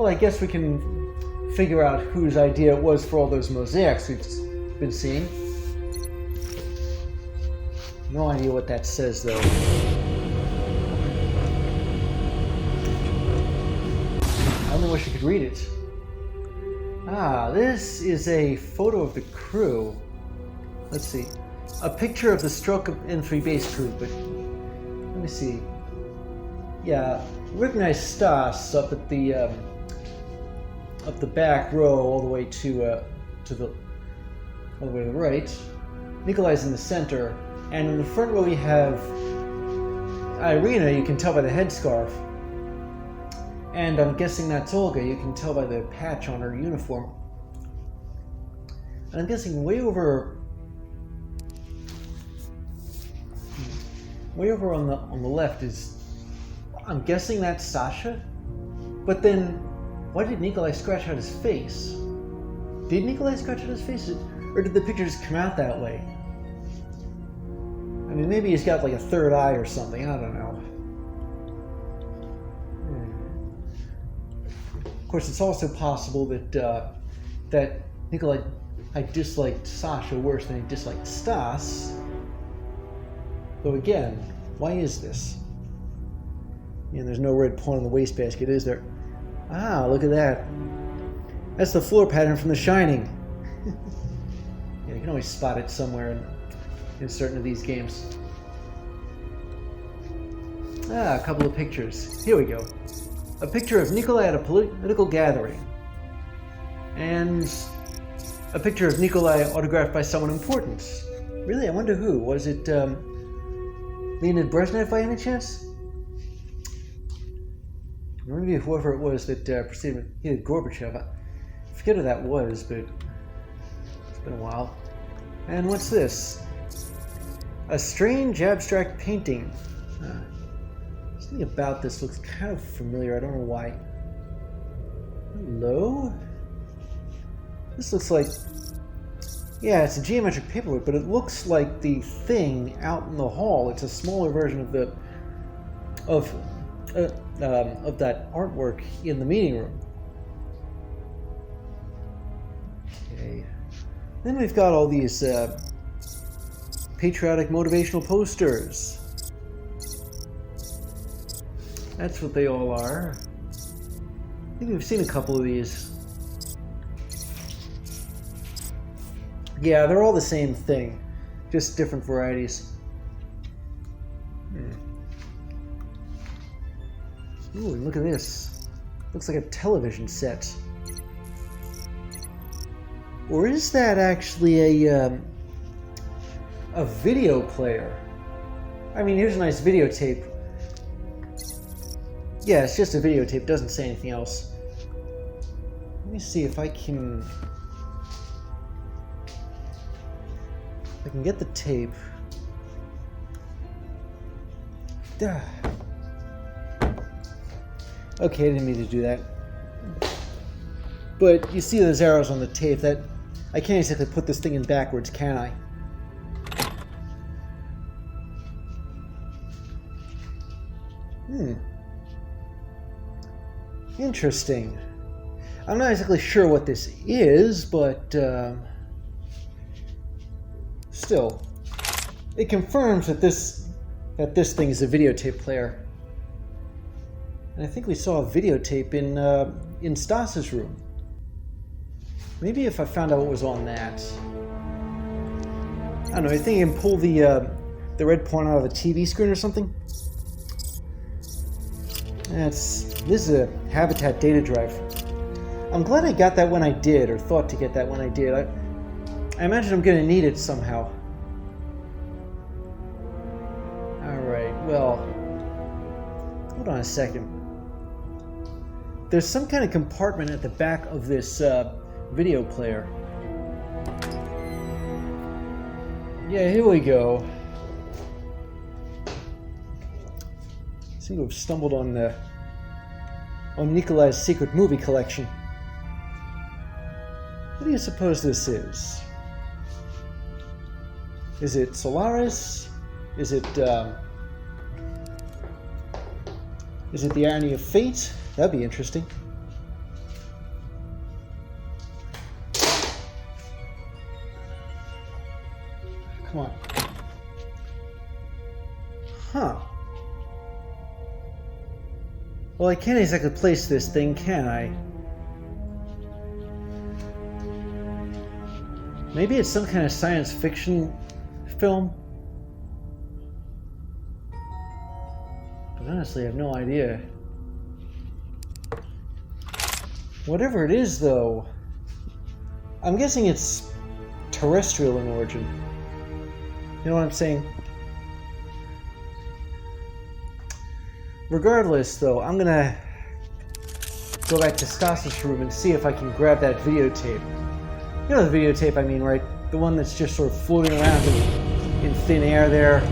Well, I guess we can figure out whose idea it was for all those mosaics we've been seeing. No idea what that says, though. I only wish I could read it. Ah, this is a photo of the crew. Let's see. A picture of the stroke of N3 base crew, but let me see. Yeah, recognize Stas up at the back row, all the way to the all the way to the right. Nikolai's in the center, and in the front row we have Irina. You can tell by the headscarf, and I'm guessing that's Olga. You can tell by the patch on her uniform. And I'm guessing way over on the left is, I'm guessing that's Sasha. But then, why did Nikolai scratch out his face? Did Nikolai scratch out his face, or did the picture just come out that way? I mean, maybe he's got like a third eye or something. I don't know. Of course, it's also possible that Nikolai had disliked Sasha worse than he disliked Stas. Though again, why is this? And there's no red pawn in the wastebasket, is there? Ah, look at that. That's the floor pattern from The Shining. Yeah, you can always spot it somewhere in certain of these games. Ah, a couple of pictures. Here we go. A picture of Nikolai at a political gathering. And a picture of Nikolai autographed by someone important. Really? I wonder who. Was it Leonid Brezhnev by any chance? Or maybe whoever it was that preceded Gorbachev. I forget who that was, but it's been a while. And what's this? A strange abstract painting. Something about this looks kind of familiar. I don't know why. Hello? This looks like... Yeah, it's a geometric paperwork, but it looks like the thing out in the hall. It's a smaller version of the... of that artwork in the meeting room. Okay. Then we've got all these patriotic motivational posters. That's what they all are. I think we've seen a couple of these. Yeah, they're all the same thing, just different varieties. Ooh, look at this. Looks like a television set. Or is that actually a video player? I mean, here's a nice videotape. Yeah, it's just a videotape. It doesn't say anything else. Let me see if I can get the tape. Duh. Okay, I didn't mean to do that. But you see those arrows on the tape. That I can't exactly put this thing in backwards, can I? Interesting. I'm not exactly sure what this is, but still, it confirms that this thing is a videotape player. And I think we saw a videotape in Stas's room. Maybe if I found out what was on that. I don't know. I think you can pull the red pawn out of the TV screen or something. This is a Habitat data drive. I'm glad I got that when I did, or thought to get that when I did. I imagine I'm going to need it somehow. Alright, well, hold on a second. There's some kind of compartment at the back of this video player. Yeah, here we go. Seem to have stumbled on Nikolai's secret movie collection. What do you suppose this is? Is it Solaris? Is it the Irony of Fate? That'd be interesting. Come on. Huh. Well, I can't exactly place this thing, can I? Maybe it's some kind of science fiction film? But honestly, I have no idea. Whatever it is, though, I'm guessing it's terrestrial in origin. You know what I'm saying? Regardless, though, I'm gonna go back to Stas's room and see if I can grab that videotape. You know the videotape I mean, right? The one that's just sort of floating around in thin air there.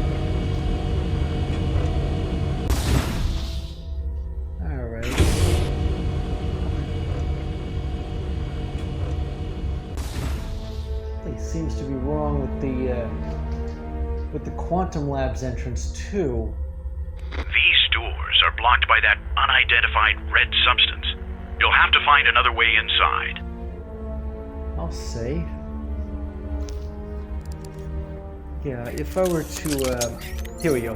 Alright. Something seems to be wrong with the Quantum Lab's entrance, too. These doors are blocked by that unidentified red substance. You'll have to find another way inside. I'll say. Yeah, if I were to, here we go.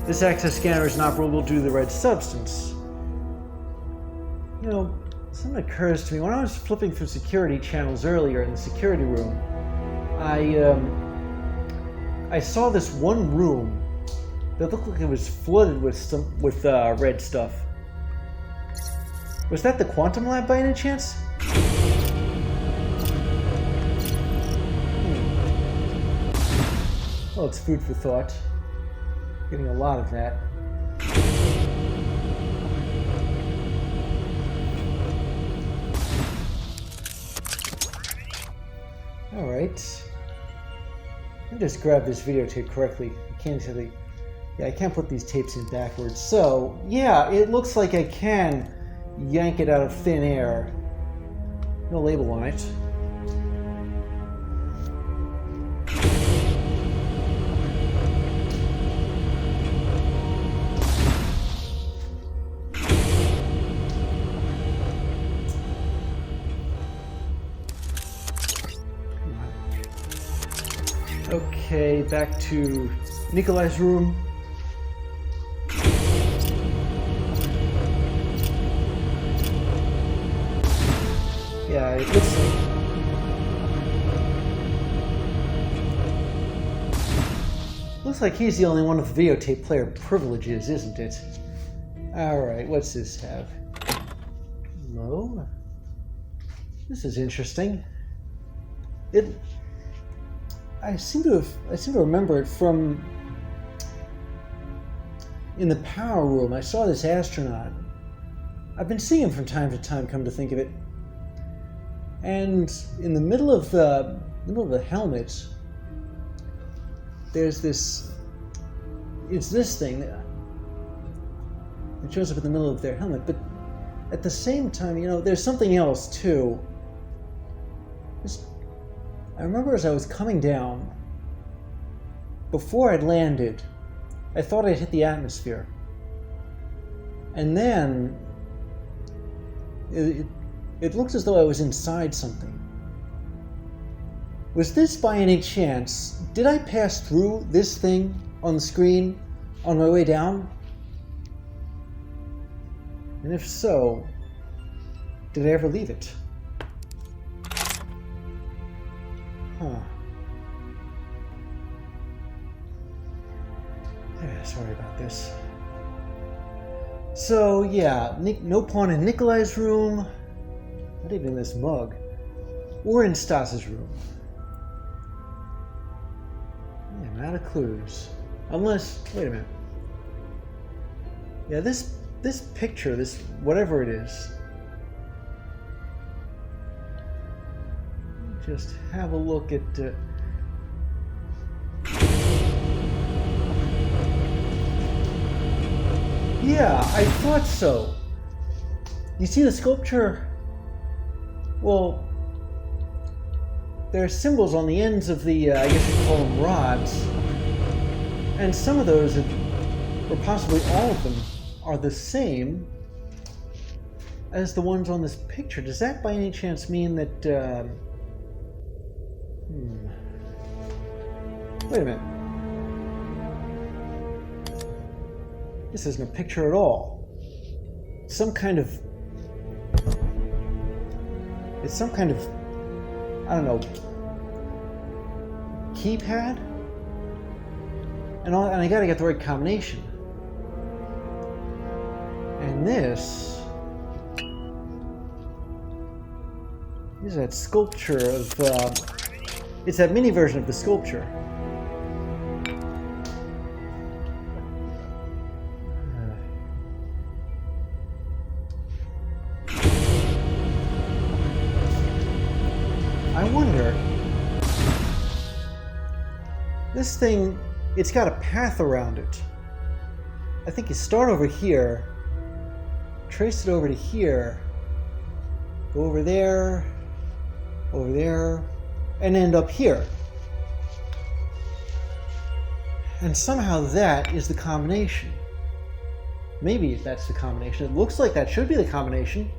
This access scanner is inoperable due to the red substance. You know, something occurs to me. When I was flipping through security channels earlier in the security room, I saw this one room that looked like it was flooded with red stuff. Was that the Quantum Lab by any chance? Well, it's food for thought. Getting a lot of that. Alright. Let me just grab this videotape correctly. I can't actually... Yeah, I can't put these tapes in backwards. So, yeah, it looks like I can yank it out of thin air. No label on it. Okay, back to Nikolai's room. Yeah, it looks like he's the only one with videotape player privileges, isn't it? Alright, what's this have? Hello? This is interesting. I seem to remember it from in the power room. I saw this astronaut. I've been seeing him from time to time, come to think of it. And in the middle of the helmet, there's this. It's this thing that shows up in the middle of their helmet. But at the same time, you know, there's something else too. I remember as I was coming down, before I'd landed, I thought I'd hit the atmosphere. And then it looked as though I was inside something. Was this by any chance, did I pass through this thing on the screen on my way down? And if so, did I ever leave it? Huh. Yeah, sorry about this. So, yeah, no pawn in Nikolai's room. Not even in this mug. Or in Stas's room. Yeah, I'm out of clues. Unless, wait a minute. Yeah, this picture, this whatever it is. Just have a look at... Yeah, I thought so. You see the sculpture? Well, there are symbols on the ends of the, I guess you'd call them rods. And some of those, or possibly all of them, are the same as the ones on this picture. Does that by any chance mean that... Wait a minute. This isn't a picture at all. Some kind of... It's some kind of... I don't know... keypad? And I gotta get the right combination. And this is that sculpture of... it's that mini version of the sculpture. I wonder... This thing, it's got a path around it. I think you start over here, trace it over to here, go over there, and end up here. And somehow that is the combination. Maybe that's the combination. It looks like that should be the combination.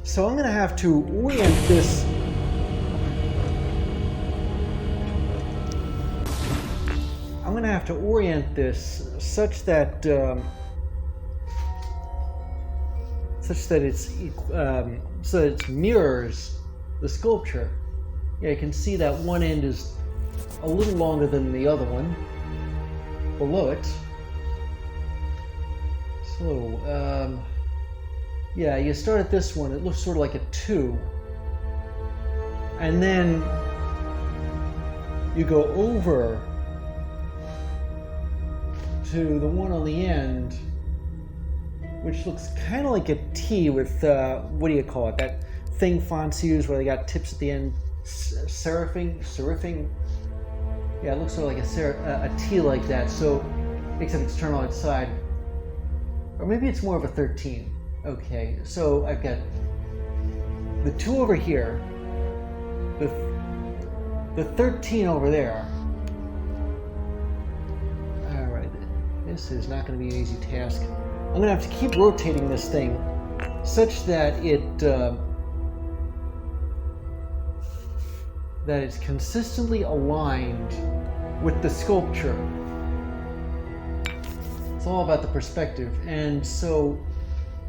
So I'm going to have to orient this. I'm going to have to orient this such that it mirrors the sculpture. Yeah, you can see that one end is a little longer than the other one below it. So, yeah, you start at this one. It looks sort of like a 2, and then you go over to the one on the end, which looks kind of like a T with, what do you call it? That thing fonts use where they got tips at the end, serifing. Yeah, it looks sort of like a T like that. So, except it's turned on its side, or maybe it's more of a 13. Okay, so I've got the 2 over here, the 13 over there. All right, this is not going to be an easy task. I'm going to have to keep rotating this thing such that that it's consistently aligned with the sculpture. It's all about the perspective. And so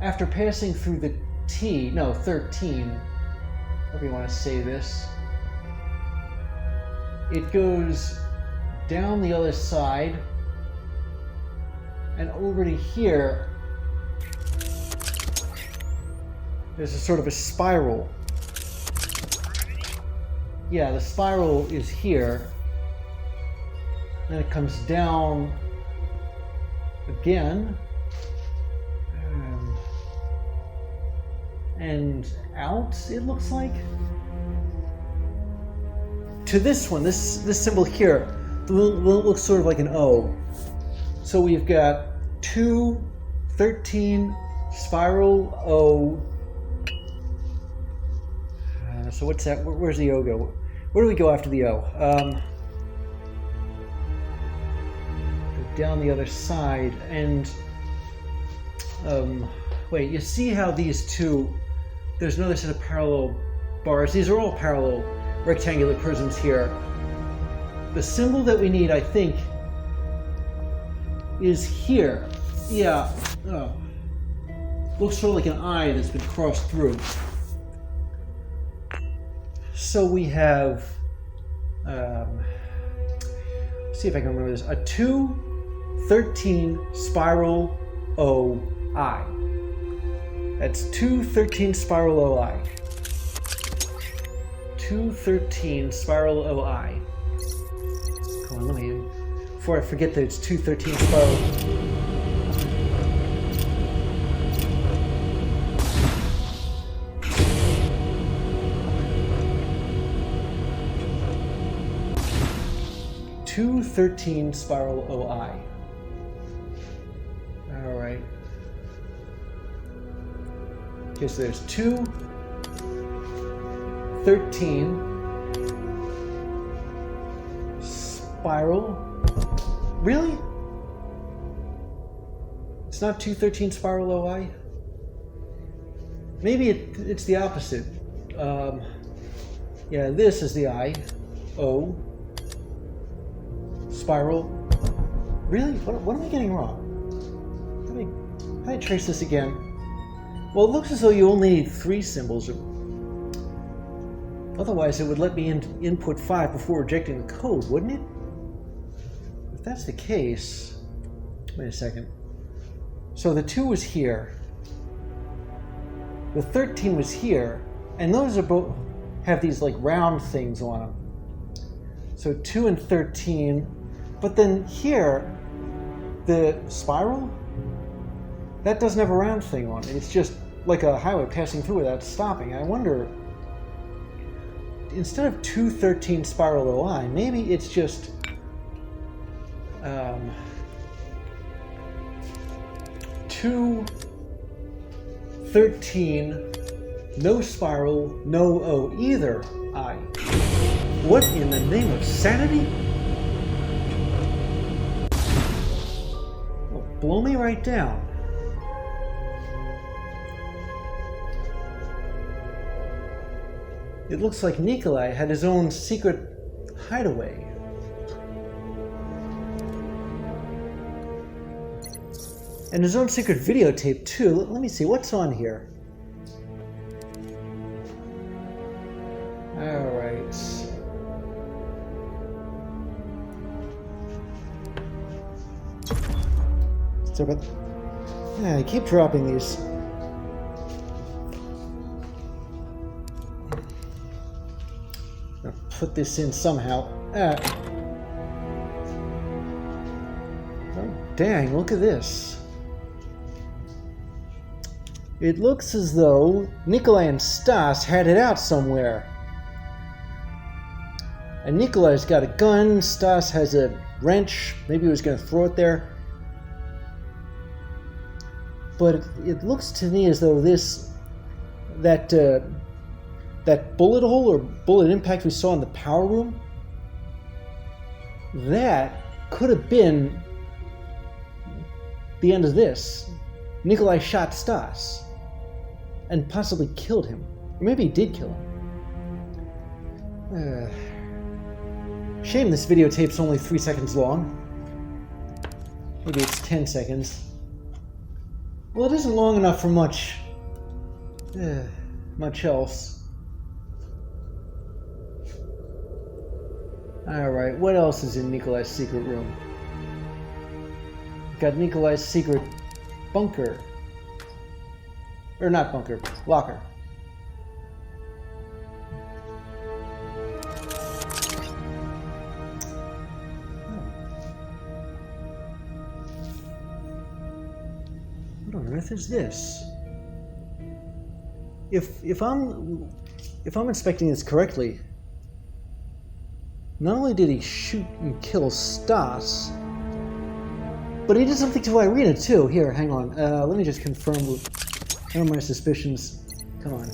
after passing through the 13, however you want to say this, it goes down the other side and over to here. There's a sort of a spiral. Yeah, the spiral is here. Then it comes down again. And out, it looks like. To this one, this symbol here, the little looks sort of like an O. So we've got 2, 13, spiral, O. So what's that? Where's the O go? Where do we go after the O? Go down the other side, and wait. You see how these two? There's another set of parallel bars. These are all parallel rectangular prisms here. The symbol that we need, I think, is here. Yeah. Oh. Looks sort of like an eye that's been crossed through. So we have, see if I can remember this, a 2, 13, spiral, O, I. That's 2, 13, spiral, O, I. 2, 13, spiral, O, I. Come on, let me, before I forget that it's 2, 13, spiral. 2, 13, spiral, OI. All right. Okay, so there's 2, 13, spiral. Really? It's not 2, 13, spiral, OI? Maybe it's the opposite. Yeah, this is the I, O. spiral. Really? What am I getting wrong? How do I trace this again? Well, it looks as though you only need 3 symbols. Otherwise, it would let me input 5 before rejecting the code, wouldn't it? If that's the case... Wait a second. So the 2 was here. The 13 was here. And those are both have these like round things on them. So 2 and 13. But then here, the spiral, that doesn't have a round thing on it. It's just like a highway passing through without stopping. I wonder, instead of 2 13 spiral OI, maybe it's just 2 13 no spiral, no O either. What in the name of sanity? Well, blow me right down. It looks like Nikolai had his own secret hideaway. And his own secret videotape too. Let me see, what's on here? Alright. Sorry about... I keep dropping these. I'll put this in somehow. Oh, dang, look at this. It looks as though Nikolai and Stas had it out somewhere. And Nikolai's got a gun, Stas has a wrench, maybe he was going to throw it there. But it looks to me as though that bullet hole or bullet impact we saw in the power room, that could have been the end of this. Nikolai shot Stas and possibly killed him. Or maybe he did kill him. Shame this videotape's only 3 seconds long. Maybe it's 10 seconds. Well, it isn't long enough for much else. Alright, what else is in Nikolai's secret room? We've got Nikolai's secret bunker. Or not bunker, locker. What on earth is this? If I'm inspecting this correctly, not only did he shoot and kill Stas, but he did something to Irina too. Here, hang on. Let me just confirm my suspicions. Come on.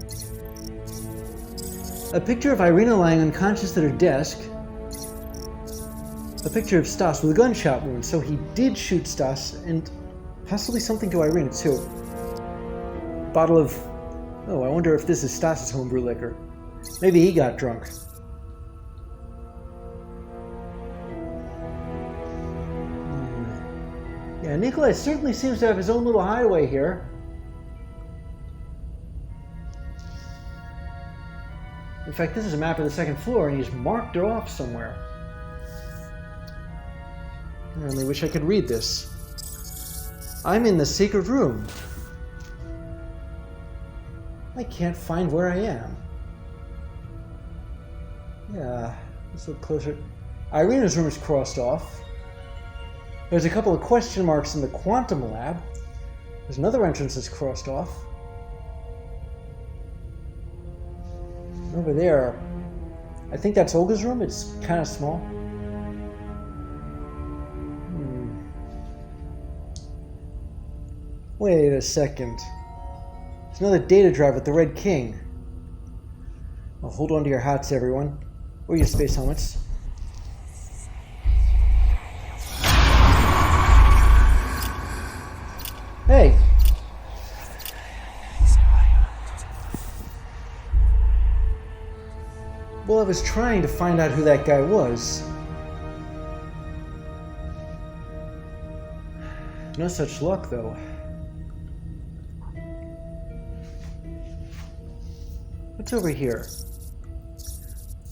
A picture of Irina lying unconscious at her desk. A picture of Stas with a gunshot wound. So he did shoot Stas, and possibly something to Irina too. Bottle of... Oh, I wonder if this is Stas's homebrew liquor. Maybe he got drunk. Yeah, Nikolai certainly seems to have his own little hideaway here. In fact, this is a map of the second floor, and he's marked it off somewhere. I only wish I could read this. I'm in the secret room. I can't find where I am. Yeah, let's look closer. Irina's room is crossed off. There's a couple of question marks in the quantum lab. There's another entrance that's crossed off. Over there, I think that's Olga's room. It's kind of small. Wait a second. There's another data drive with the Red King. Well, hold on to your hats, everyone. Or your space helmets. Hey! Well, I was trying to find out who that guy was. No such luck, though. What's over here?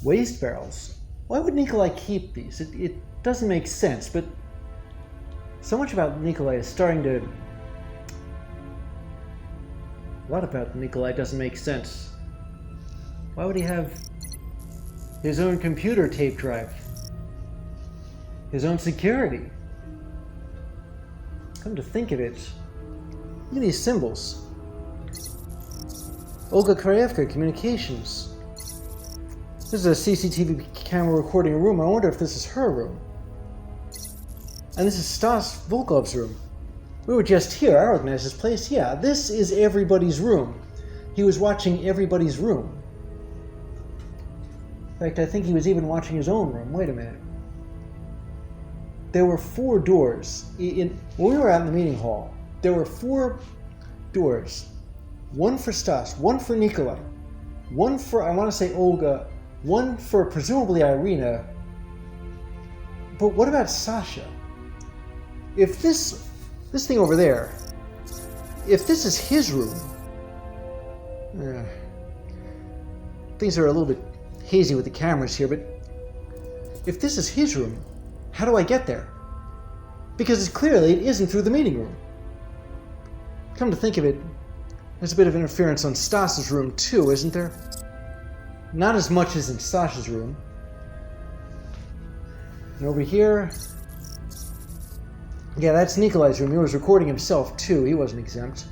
Waste barrels. Why would Nikolai keep these? It doesn't make sense, but so much about Nikolai is starting to... A lot about Nikolai doesn't make sense. Why would he have his own computer tape drive? His own security? Come to think of it, look at these symbols. Olga Krayevka Communications. This is a CCTV camera recording a room. I wonder if this is her room. And this is Stas Volkov's room. We were just here. I recognize this place. Yeah, this is everybody's room. He was watching everybody's room. In fact, I think he was even watching his own room. Wait a minute. There were 4 doors. When we were out in the meeting hall, there were 4 doors. One for Stas, one for Nikolai, one for, I want to say, Olga, one for presumably Irina. But what about Sasha? If this thing over there, if this is his room, things are a little bit hazy with the cameras here, but if this is his room, how do I get there? Because clearly it isn't through the meeting room. Come to think of it, there's a bit of interference on Stas's room too, isn't there? Not as much as in Sasha's room. And over here, yeah, that's Nikolai's room. He was recording himself too. He wasn't exempt.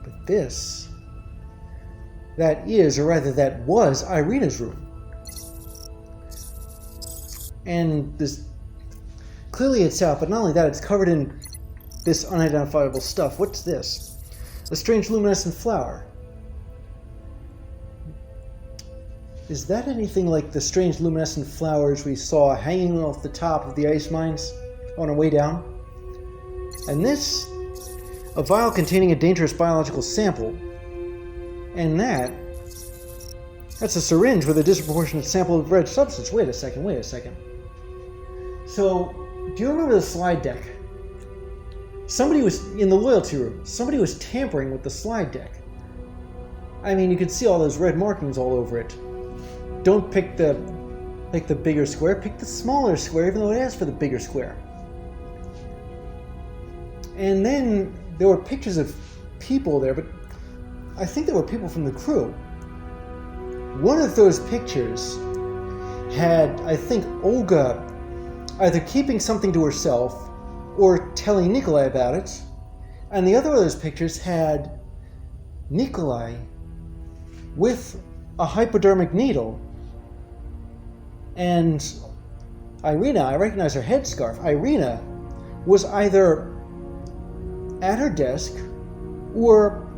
But this, that is, or rather that was, Irina's room. And this, clearly it's out, but not only that, it's covered in this unidentifiable stuff. What's this? A strange luminescent flower. Is that anything like the strange luminescent flowers we saw hanging off the top of the ice mines on our way down? And this, a vial containing a dangerous biological sample. And that's a syringe with a disproportionate sample of red substance. Wait a second. So, do you remember the slide deck? Somebody was in the loyalty room. Somebody was tampering with the slide deck. I mean, you could see all those red markings all over it. Don't pick the bigger square. Pick the smaller square, even though it asks for the bigger square. And then there were pictures of people there, but I think there were people from the crew. One of those pictures had, I think, Olga either keeping something to herself or telling Nikolai about it, and the other of those pictures had Nikolai with a hypodermic needle, and Irina, I recognize her headscarf, Irina was either at her desk or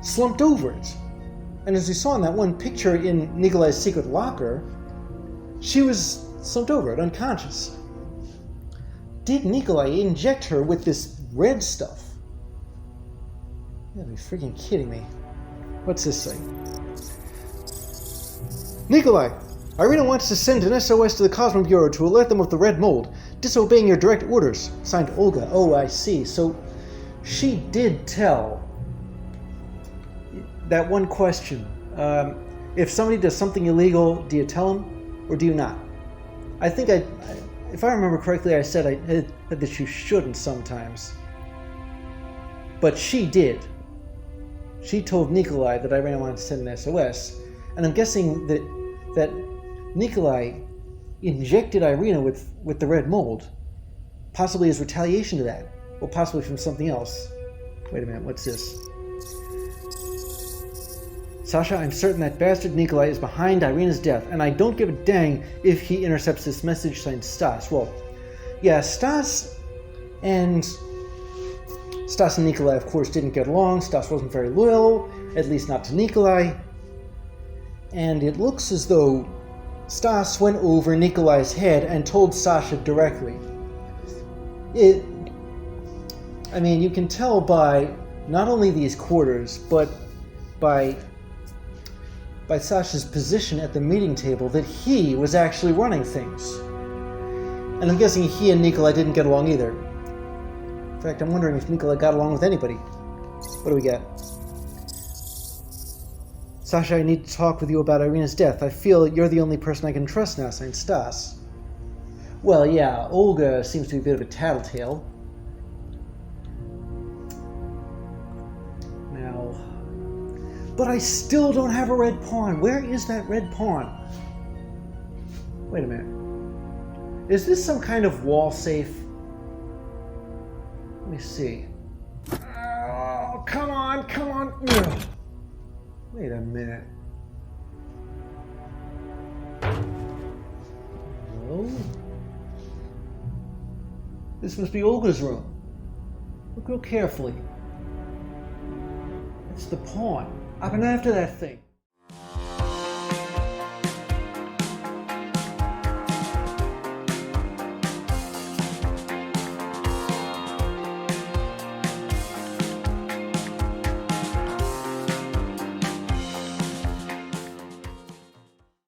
slumped over it. And as we saw in that one picture in Nikolai's secret locker, she was slumped over it, unconscious. Did Nikolai inject her with this red stuff? You gotta be freaking kidding me. What's this say? Nikolai, Irina wants to send an SOS to the Cosmo Bureau to alert them of the red mold, disobeying your direct orders. Signed, Olga. Oh, I see. So she did tell that one question. If somebody does something illegal, do you tell them or do you not? I think if I remember correctly, I said that you shouldn't sometimes. But she did. She told Nikolai that Irina wanted to send an SOS. And I'm guessing that Nikolai injected Irina with the red mold, possibly as retaliation to that, or possibly from something else. Wait a minute, what's this? Sasha, I'm certain that bastard Nikolai is behind Irina's death, and I don't give a dang if he intercepts this message signed Stas. Well, yeah, Stas and Nikolai, of course, didn't get along. Stas wasn't very loyal, at least not to Nikolai. And it looks as though Stas went over Nikolai's head and told Sasha directly. I mean, you can tell by not only these quarters, but by Sasha's position at the meeting table that he was actually running things. And I'm guessing he and Nikolai didn't get along either. fact, I'm wondering if Nikolai got along with anybody. What do we get? Sasha, I need to talk with you about Irina's death. I feel you're the only person I can trust now, signed Stas. Well, yeah, Olga seems to be a bit of a tattletale. Now... But I still don't have a red pawn. Where is that red pawn? Wait a minute. Is this some kind of wall safe? Let me see. Oh, come on, come on. Ugh. Wait a minute. Hello? This must be Olga's room. Look real carefully. It's the pawn. I've been after that thing.